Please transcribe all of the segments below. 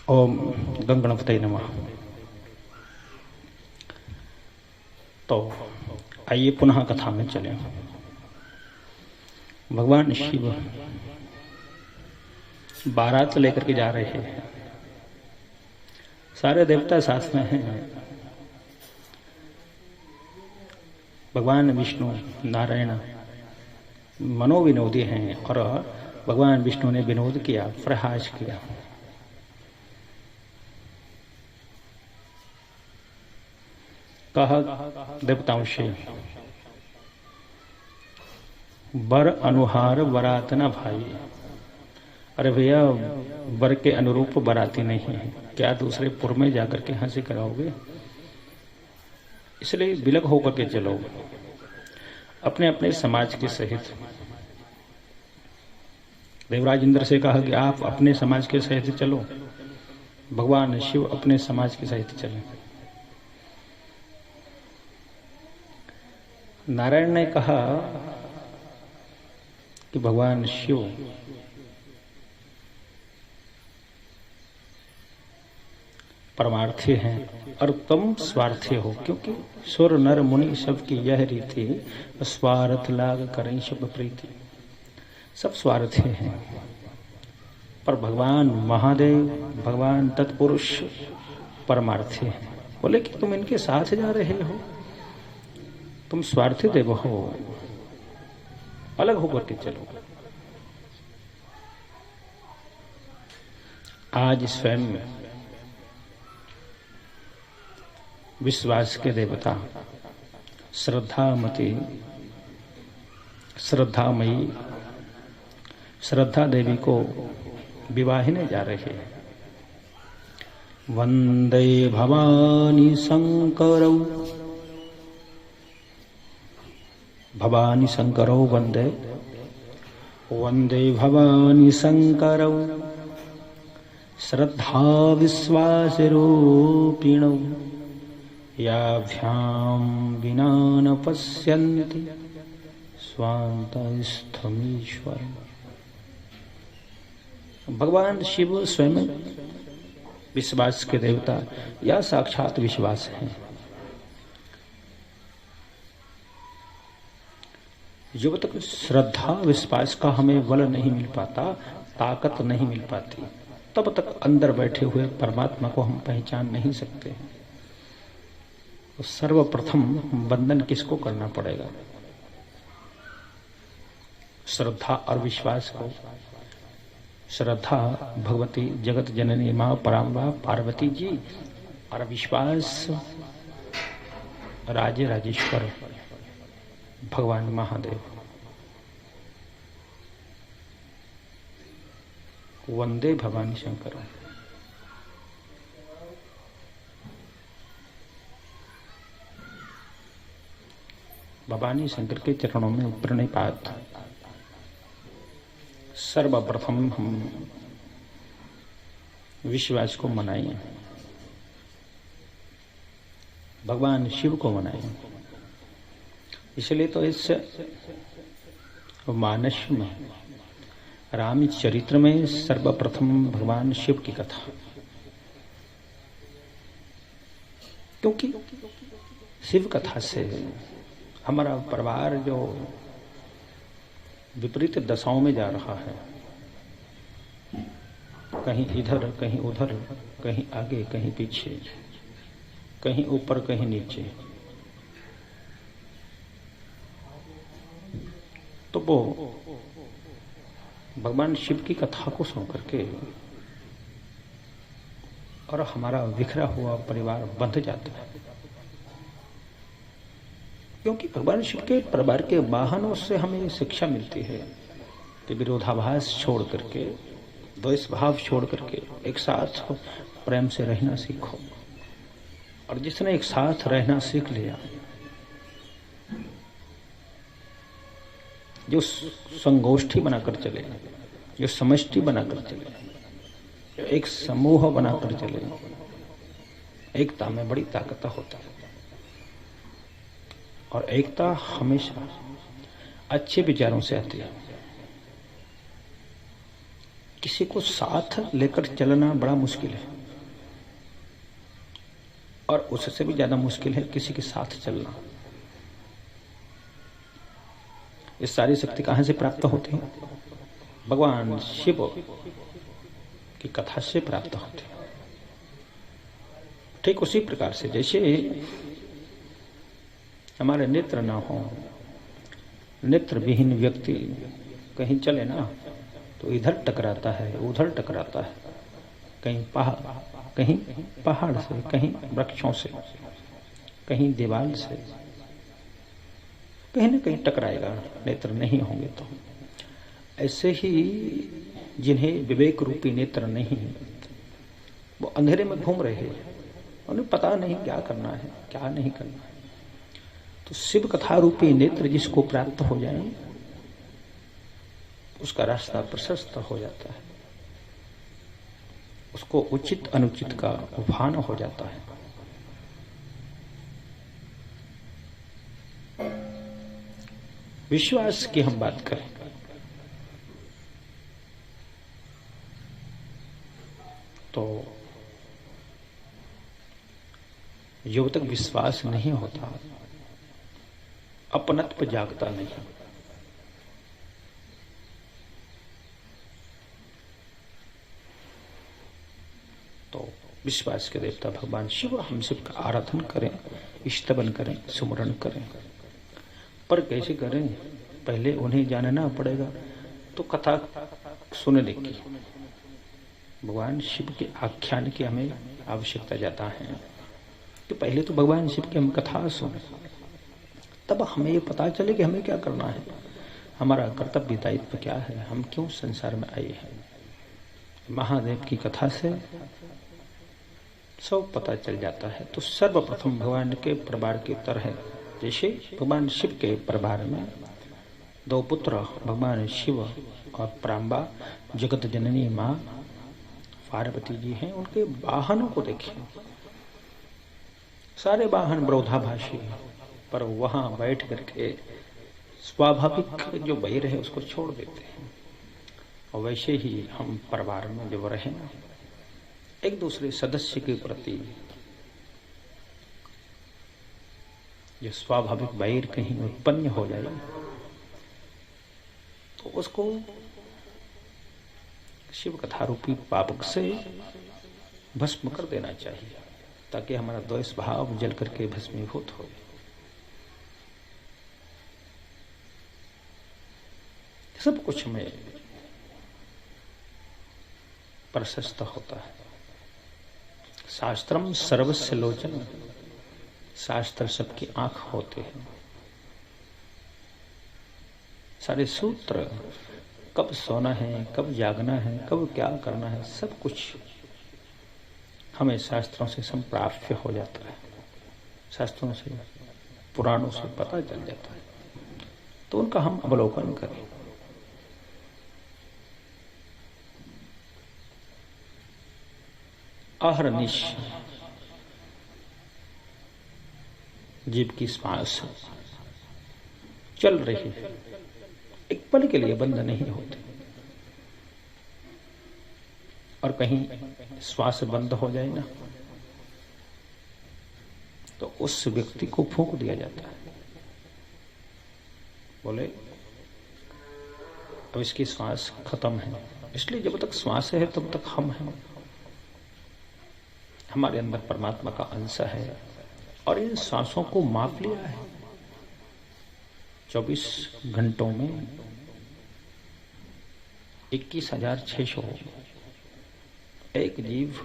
ओम गं गणपतये नमः। तो आइए पुनः कथा में चलें। भगवान शिव बारात लेकर के जा रहे हैं। सारे देवता साथ में हैं। भगवान विष्णु नारायण मनोविनोदी हैं और भगवान विष्णु ने विनोद किया, प्रहास किया। कहा देवताओं से, वर अनुहार बरात न भाई। अरे भैया, वर के अनुरूप बराती नहीं है, क्या दूसरे पुर में जाकर के हंसी कराओगे? इसलिए विलग होकर के चलो अपने अपने समाज के सहित। देवराज इंद्र से कहा कि आप अपने समाज के सहित चलो, भगवान शिव अपने समाज के सहित चले। नारायण ने कहा कि भगवान शिव परमार्थी हैं और तुम स्वार्थी हो, क्योंकि सुर नर मुनि सबकी यह रीति, स्वार्थ लाग करें शुभ प्रीति। सब स्वार्थी हैं, पर भगवान महादेव, भगवान तत्पुरुष परमार्थी हैं। बोले कि तुम इनके साथ जा रहे हो, तुम स्वार्थी देव हो, अलग होकर के चलो। आज स्वयं विश्वास के देवता श्रद्धामयी श्रद्धा देवी को विवाहिने जा रहे हैं। वंदे भवानी शंकरौ, भवानी शंकरौ वंदे, वंदे भवानी शंकरौ, श्रद्धा विश्वास रूपिणौ, याभ्याम विना न पश्यन्ति स्वान्तस्थमीश्वर। भगवान शिव स्वयं विश्वास के देवता या साक्षात विश्वास हैं। जब तक श्रद्धा विश्वास का हमें बल नहीं मिल पाता, ताकत नहीं मिल पाती, तब तक अंदर बैठे हुए परमात्मा को हम पहचान नहीं सकते हैं। तो सर्वप्रथम बंधन किसको करना पड़ेगा? श्रद्धा और विश्वास को। श्रद्धा भगवती जगत जननी मां पराम्बा पार्वती जी, और विश्वास राजे राजेश्वर भगवान महादेव। वंदे भवानी शंकर। भवानी शंकर के चरणों में प्रणिपात। सर्वप्रथम हम विश्वास को मनाएं, भगवान शिव को मनाएं। इसलिए तो इस मानस में, रामचरित्र में सर्वप्रथम भगवान शिव की कथा, क्योंकि शिव कथा से हमारा परिवार जो विपरीत दशाओं में जा रहा है, कहीं इधर कहीं उधर, कहीं आगे कहीं पीछे, कहीं ऊपर कहीं नीचे, तो वो भगवान शिव की कथा को सुन करके और हमारा बिखरा हुआ परिवार बंध जाता है। क्योंकि भगवान शिव के परिवार के वाहनों से हमें शिक्षा मिलती है कि विरोधाभास छोड़ करके, द्वेष भाव छोड़ करके एक साथ प्रेम से रहना सीखो। और जिसने एक साथ रहना सीख लिया, जो संगोष्ठी बनाकर चले, जो समष्टि बनाकर चले, जो एक समूह बनाकर चले, एकता में बड़ी ताकत होता है। और एकता हमेशा अच्छे विचारों से आती है। किसी को साथ लेकर चलना बड़ा मुश्किल है, और उससे भी ज्यादा मुश्किल है किसी के साथ चलना। ये सारी शक्ति कहां से प्राप्त होती है? भगवान शिव की कथा से प्राप्त होती है। ठीक उसी प्रकार से जैसे हमारे नेत्र ना हो, नेत्र विहीन व्यक्ति कहीं चले ना तो इधर टकराता है, उधर टकराता है, कहीं पहाड़ से, कहीं वृक्षों से, कहीं दीवार से, कहीं न कहीं टकराएगा नेत्र नहीं होंगे तो। ऐसे ही जिन्हें विवेक रूपी नेत्र नहीं, वो अंधेरे में घूम रहे हैं, उन्हें पता नहीं क्या करना है, क्या नहीं करना है। तो शिव कथा रूपी नेत्र जिसको प्राप्त हो जाए उसका रास्ता प्रशस्त हो जाता है, उसको उचित अनुचित का उफान हो जाता है। विश्वास की हम बात करें तो जब तक विश्वास नहीं होता अपनत्व जागता नहीं। तो विश्वास के देवता भगवान शिव, हम शिव का आराधन करें, स्तवन करें, सुमरण करें। पर कैसे करें? पहले उन्हें जानना पड़ेगा। तो कथा सुनने की, भगवान शिव के आख्यान की हमें आवश्यकता जाता है कि पहले तो भगवान शिव की हम कथा सुने, तब हमें ये पता चले कि हमें क्या करना है, हमारा कर्तव्य दायित्व क्या है, हम क्यों संसार में आए हैं। महादेव की कथा से सब पता चल जाता है। तो सर्वप्रथम भगवान के परिवार की तरह, जैसे भगवान शिव के परिवार में दो पुत्र भगवान शिव और प्रांबा जगत जननी माँ पार्वती जी हैं, उनके वाहनों को देखिए, सारे वाहन विरोधाभासी हैं, पर वहां बैठ करके स्वाभाविक जो वैर है उसको छोड़ देते हैं। और वैसे ही हम परिवार में जब रहे ना, एक दूसरे सदस्य के प्रति जो स्वाभाविक वैर कहीं उत्पन्न हो जाए तो उसको शिव कथा रूपी पापक से भस्म कर देना चाहिए, ताकि हमारा द्वेष भाव जल करके भस्मीभूत हो। सब कुछ में प्रशस्त होता है। शास्त्रम सर्वस्य लोचन, शास्त्र सबकी आंख होते हैं। सारे सूत्र, कब सोना है, कब जागना है, कब क्या करना है, सब कुछ हमें शास्त्रों से संप्राप्य हो जाता है, शास्त्रों से, पुराणों से पता चल जाता है। तो उनका हम अवलोकन करें। अहरनिश जीव की श्वास चल रही है, एक पल के लिए बंद नहीं होती। और कहीं श्वास बंद हो जाए ना तो उस व्यक्ति को फूंक दिया जाता है। बोले अब इसकी श्वास खत्म है, इसलिए जब तक श्वास है तब तक हम हैं। हमारे अंदर परमात्मा का अंश है और इन सांसों को माप लिया है। 24 घंटों में 21,600 एक जीव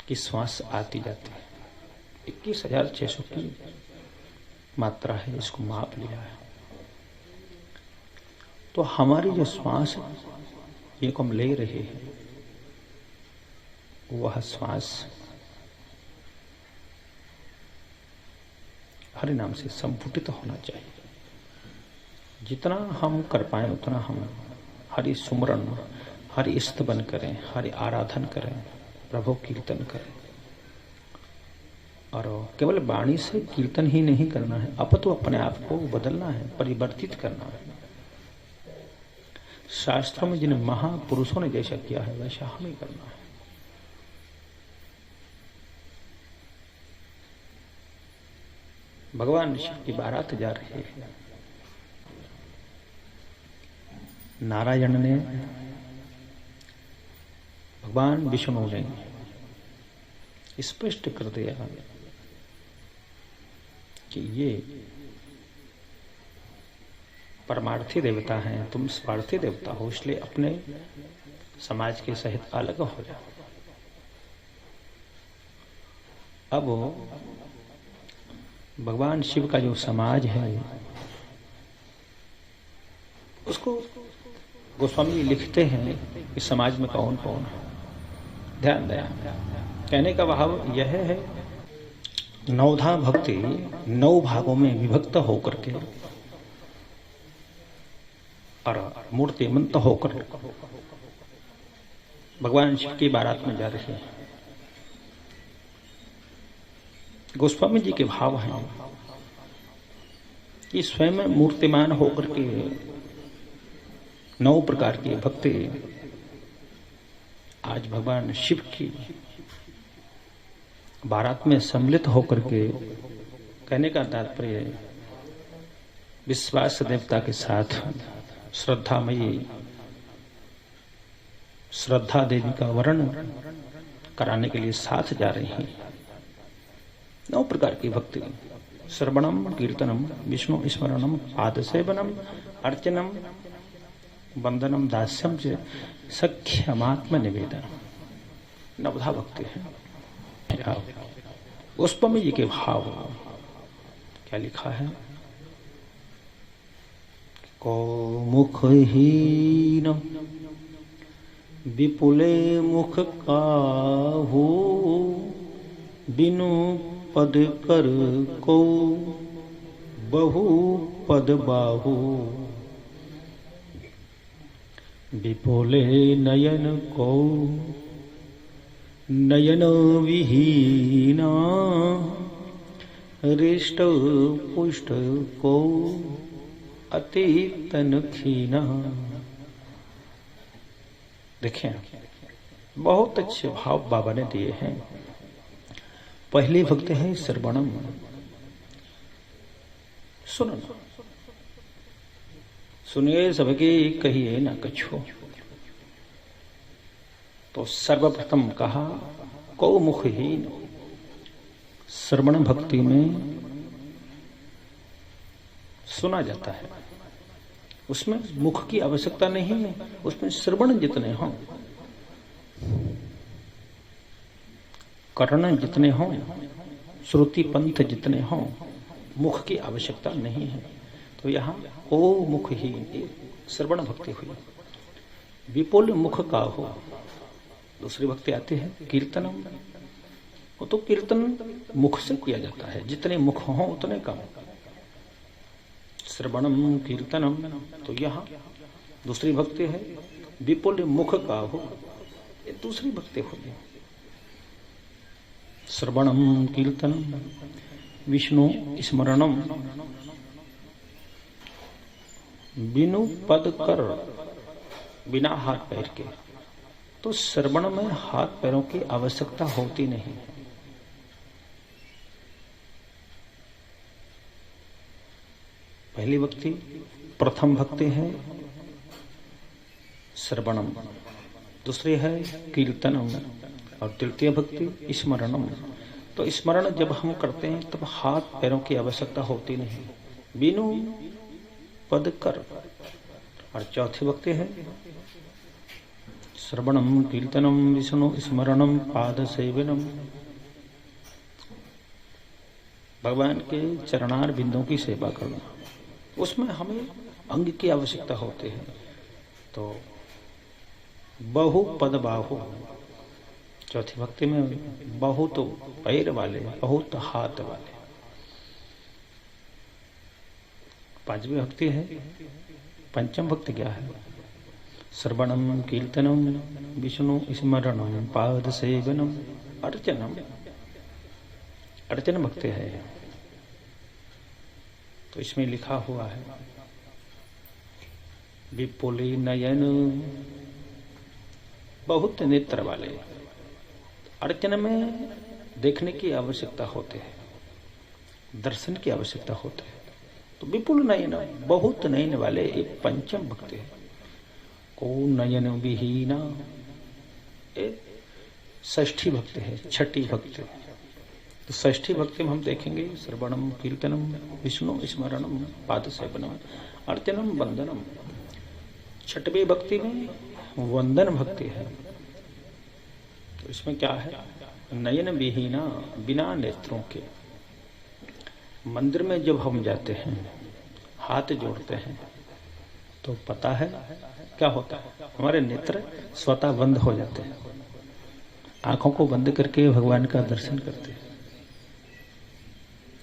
की श्वास आती जाती है। 21,600 की मात्रा है, इसको माप लिया है। तो हमारी जो श्वास ये को हम ले रहे हैं, वह श्वास हरि नाम से संपुटित होना चाहिए। जितना हम कर पाए उतना हम हरि सुमरन, हरि स्तवन करें, हरि आराधन करें, प्रभु कीर्तन करें। और केवल वाणी से कीर्तन ही नहीं करना है, अब तो अपने आप को बदलना है, परिवर्तित करना है। शास्त्रों में जिन महापुरुषों ने जैसा किया है वैसा हमें करना है। भगवान शिव की बारात जा रही है। नारायण ने, भगवान विष्णु ने स्पष्ट कर दिया कि ये परमार्थी देवता हैं, तुम स्वार्थी देवता हो, इसलिए अपने समाज के सहित अलग हो जाओ। अब भगवान शिव का जो समाज है उसको गोस्वामी लिखते हैं कि समाज में कौन कौन है। ध्यान दें, कहने का भाव यह है, नवधा भक्ति 9 भागों में विभक्त होकर के और मूर्तिमंत होकर भगवान शिव की बारात में जा रही है। गोस्वामी जी के भाव हैं कि स्वयं मूर्तिमान होकर के 9 प्रकार की भक्ति आज भगवान शिव की बारात में सम्मिलित होकर के, कहने का तात्पर्य विश्वास देवता के साथ श्रद्धामयी श्रद्धा देवी का वर्ण कराने के लिए साथ जा रही हैं। 9 प्रकार की भक्ति, श्रवणम कीर्तनम विष्णु स्मरणम पादसेवनम अर्चनम वंदनम दास्यम च सख्यमात्म निवेदन, 9धा भक्ति है। गोस्वामी जी के भाव क्या लिखा है, को मुखहीन विपुले मुख काहू, बिनु पद कर को बहु पद बाहु, विपुले नयन को नयन विहीना, हृष्ट पुष्ट को अति तन खीना। देखिए, बहुत अच्छे भाव बाबा ने दिए हैं। पहली भक्ति है श्रवणम, सुनना, सुनिए सबके कहिए ना कछो। तो सर्वप्रथम कहा को मुखहीन। श्रवण भक्ति में सुना जाता है, उसमें मुख की आवश्यकता नहीं है, उसमें श्रवण जितने हों, कर्ण जितने हों, श्रुति पंथ जितने हों, मुख की आवश्यकता नहीं है। तो यहाँ ओ मुखहीन श्रवण भक्ति हुई। विपुल मुख का हो, दूसरी भक्ति आती है कीर्तनम। वो तो कीर्तन मुख से किया जाता है, जितने मुख हों उतने कम। श्रवणम कीर्तनम, तो यहाँ दूसरी भक्ति है विपुल मुख का हो, ये दूसरी भक्ति होगी। श्रवणम कीर्तनम विष्णु स्मरणम, बिनु पद कर, बिना हाथ पैर के। तो श्रवण में हाथ पैरों की आवश्यकता होती नहीं। पहली भक्ति, प्रथम भक्ति है श्रवणम, दूसरी है कीर्तनम और तृतीय भक्ति स्मरणम। तो स्मरण जब हम करते हैं तब हाथ पैरों की आवश्यकता होती नहीं, बिनु पद कर। और चौथी भक्ति है श्रवणम कीर्तनम विष्णु स्मरणम पाद सेवनम, भगवान के चरणार बिंदों की सेवा करना। उसमें हमें अंग की आवश्यकता होती है। तो बहु पद बाहु, चौथी भक्ति में बहुत पैर वाले, बहुत हाथ वाले। पांचवी भक्ति है, पंचम भक्ति क्या है, श्रवणम कीर्तनम विष्णु स्मरणम पाद सेवनम अर्चनम, अर्चन भक्ति है। तो इसमें लिखा हुआ है विपुली नयन, बहुत नेत्र वाले। अर्चन में देखने की आवश्यकता होती है, दर्शन की आवश्यकता होती है। तो विपुल नयन, बहुत नयन वाले एक पंचम भक्ति है। को नयन विहीना, एक षष्ठी भक्ति है, छठी भक्ति। तो षष्ठी भक्ति में हम देखेंगे श्रवणम कीर्तनम विष्णु स्मरणम पाद सेवनम अर्चनम वंदनम। छठवीं भक्ति में वंदन भक्ति है। तो इसमें क्या है? नयन विहीना, बिना नेत्रों के। मंदिर में जब हम जाते हैं, हाथ जोड़ते हैं, तो पता है क्या होता है? हमारे नेत्र स्वतः बंद हो जाते हैं। आंखों को बंद करके भगवान का दर्शन करते हैं।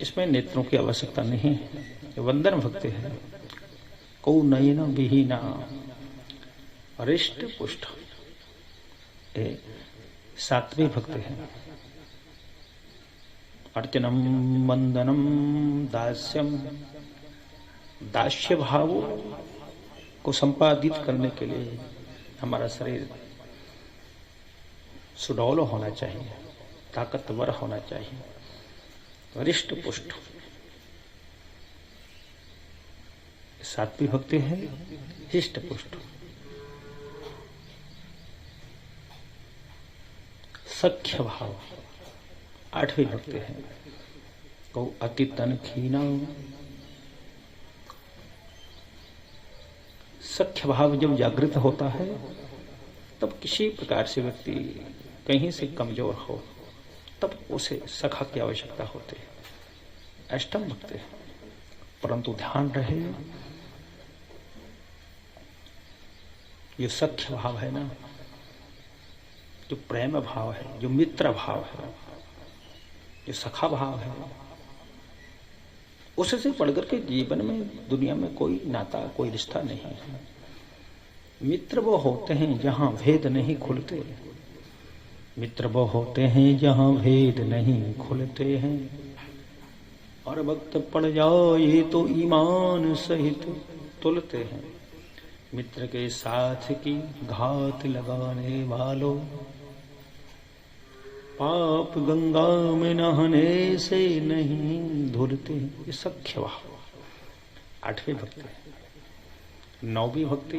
इसमें नेत्रों की आवश्यकता नहीं है। वंदन भक्ति है। को नयन विहीना, हृष्ट पुष्ट, सात्विक भक्ति है। अर्चनम वंदनम दास्यम, दास्य भाव को संपादित करने के लिए हमारा शरीर सुडौल होना चाहिए, ताकतवर होना चाहिए, हृष्ट पुष्ट। सात्विक भक्ति है, हृष्ट पुष्ट। सख्य भाव, आठवीं भक्ति है। को अति तन खीना, सख्य भाव जब जागृत होता है तब किसी प्रकार से व्यक्ति कहीं से कमजोर हो तब उसे सखा की आवश्यकता होती है। अष्टम भक्ति है। परंतु ध्यान रहे, ये सख्य भाव है ना, जो प्रेम भाव है, जो मित्र भाव है, जो सखा भाव है, उससे बढ़कर के जीवन में दुनिया में कोई नाता, कोई रिश्ता नहीं है। मित्र वो होते हैं जहां भेद नहीं खुलते, मित्र वो होते हैं जहां भेद नहीं खुलते हैं। और वक्त पड़ जाए तो ईमान सहित तुलते हैं। मित्र के साथ की घात लगाने वालों, पाप गंगा में नहाने से नहीं धुलते। ये सख्य भाव, आठवीं भक्ति। नौवीं भक्ति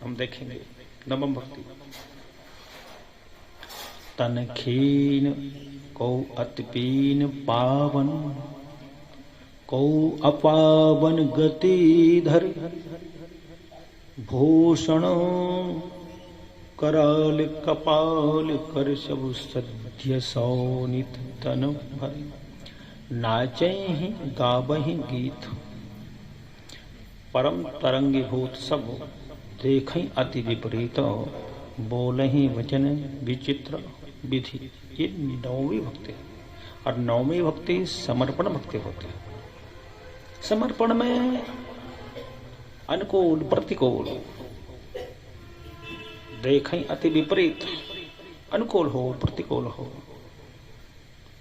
हम देखेंगे, नवम भक्ति। तन खीन को अतिपीन पावन, को अपावन गति धर, भूषण कराल कपाल कर सब सद्य सौनित तन भर। नाचे ही गावहि गीत, परम तरंगी भूत सब देखहि अति विपरीत, बोलहि वचन विचित्र विधि। ये नौवीं भक्ति है। और नौवीं भक्ति समर्पण भक्ति होती है। समर्पण में अनुकूल प्रतिकूल, देखें अति विपरीत, अनुकूल हो प्रतिकूल हो,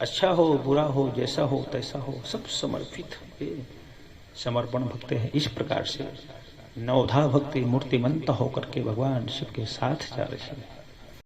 अच्छा हो बुरा हो, जैसा हो तैसा हो, सब समर्पित समर्पण भक्ति है। इस प्रकार से नवधा भक्ति मूर्तिमंत होकर के भगवान शिव के साथ जा रही है।